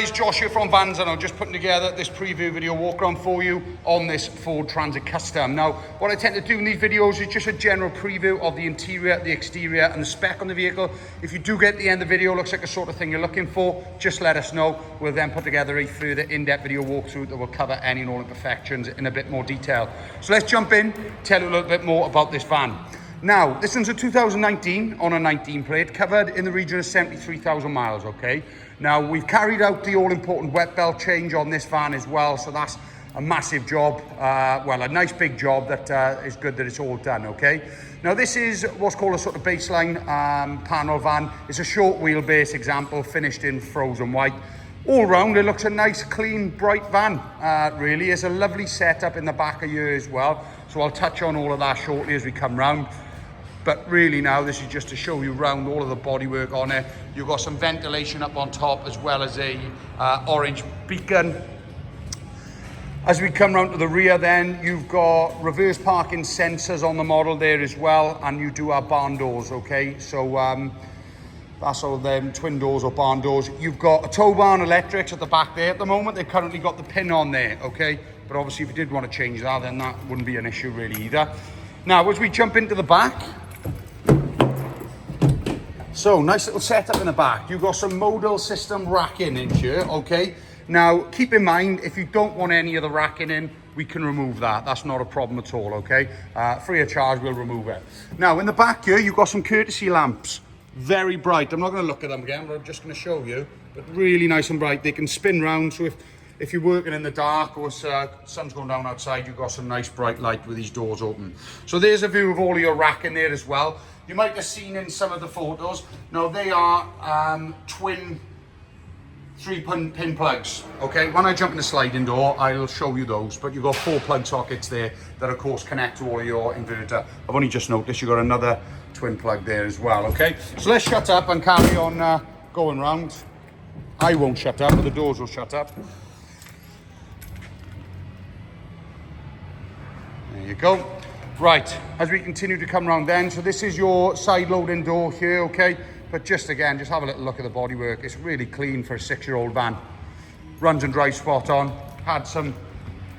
It's Josh here from Vans, and I'm just putting together this preview video walk around for you on this Ford Transit Custom. Now, what I tend to do in these videos is just a general preview of the interior, the exterior, and the spec on the vehicle. If you do get to the end of the video, looks like the sort of thing you're looking for, just let us know. We'll then put together a further in-depth video walkthrough that will cover any and all imperfections in a bit more detail. So let's jump in, tell you a little bit more about this van. Now, this one's a 2019 on a 19 plate, covered in the region of 73,000 miles, okay? Now, we've carried out the all-important wet belt change on this van as well, so that's a massive job, well, a nice big job that is good that it's all done, okay? Now, this is what's called a sort of baseline panel van. It's a short wheelbase example, finished in frozen white. All round, it looks a nice, clean, bright van, really. It's a lovely setup in the back of here as well, so I'll touch on all of that shortly as we come round. But really now, this is just to show you around all of the bodywork on it. You've got some ventilation up on top as well as a orange beacon. As we come round to the rear then, you've got reverse parking sensors on the model there as well, and you do have barn doors, okay? So that's all them twin doors or barn doors. You've got a tow barn electrics at the back there at the moment. They've currently got the pin on there, okay? But obviously if you did want to change that, then that wouldn't be an issue really either. Now, as we jump into the back, so, nice little setup in the back. You've got some modal system racking in here, okay? Now, keep in mind, if you don't want any of the racking in, we can remove that. That's not a problem at all, okay? Free of charge, we'll remove it. Now, in the back here, you've got some courtesy lamps. Very bright. I'm not going to look at them again, but I'm just going to show you. But really nice and bright. They can spin round, so if you're working in the dark or sun's going down outside, you've got some nice bright light with these doors open. So there's a view of all of your racking there as well. You might have seen in some of the photos. Now they are twin 3-pin plugs. Okay, when I jump in the sliding door, I'll show you those. But you've got 4 plug sockets there that of course connect to all of your inverter. I've only just noticed you've got another twin plug there as well, okay? So let's shut up and carry on going round. I won't shut up, but the doors will shut up. There you go. Right, as we continue to come round then, so this is your side loading door here, okay? But just again, just have a little look at the bodywork. It's really clean for a 6-year-old van. Runs and drives spot on. Had some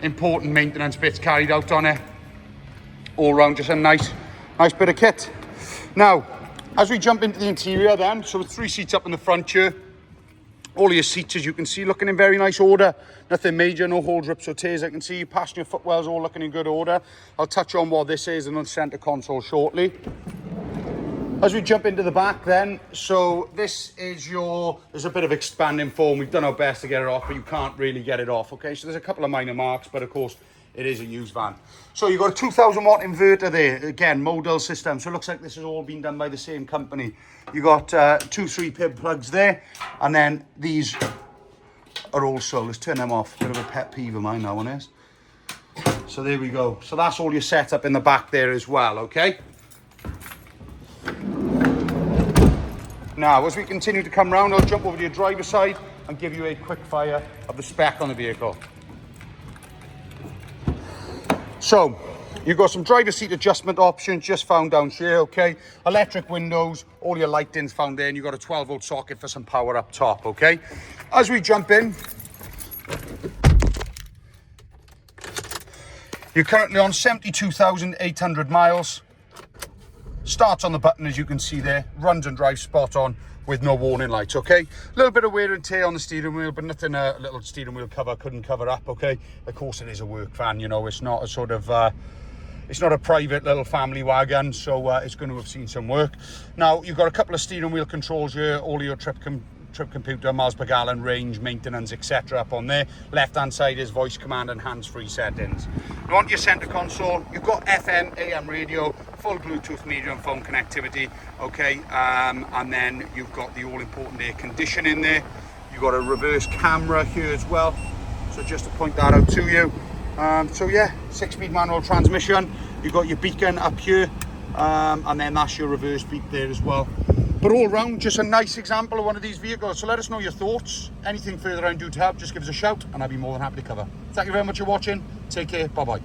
important maintenance bits carried out on it. All round, just a nice bit of kit. Now, as we jump into the interior then, so 3 seats up in the front here. All of your seats, as you can see, looking in very nice order. Nothing major, no holes, rips or tears. I can see passenger footwells all looking in good order. I'll touch on what this is and on the centre console shortly. As we jump into the back then, so this is there's a bit of expanding foam. We've done our best to get it off, but you can't really get it off, okay? So there's a couple of minor marks, but of course, it is a used van. So you've got a 2000 watt inverter there, again, modal system. So it looks like this has all been done by the same company. You got 2 3-pin plugs there, and then these are also, let's turn them off. Bit of a pet peeve of mine, that one is. So there we go. So that's all your setup in the back there as well, okay? Now, as we continue to come round, I'll jump over to your driver's side and give you a quick fire of the spec on the vehicle. So, you've got some driver seat adjustment options just found down here, okay? Electric windows, all your lighting's found there, and you've got a 12-volt socket for some power up top, okay? As we jump in, you're currently on 72,800 miles. Starts on the button, as you can see there, runs and drives spot on with no warning lights, okay? A little bit of wear and tear on the steering wheel, but nothing a little steering wheel cover couldn't cover up, okay? Of course it is a work van, you know, it's not a sort of, it's not a private little family wagon, so it's going to have seen some work. Now, you've got a couple of steering wheel controls here, all of your trip computer, miles per gallon, range, maintenance, etc. up on there. Left hand side is voice command and hands-free settings. Now onto your center console, you've got FM, AM radio, full Bluetooth medium phone connectivity, okay, and then you've got the all-important air conditioning there. You've got a reverse camera here as well, so just to point that out to you. So yeah, 6-speed manual transmission. You've got your beacon up here, and then that's your reverse beep there as well. But all round, just a nice example of one of these vehicles. So let us know your thoughts. Anything further I can do to help, just give us a shout and I'll be more than happy to cover. Thank you very much for watching. Take care. Bye-bye.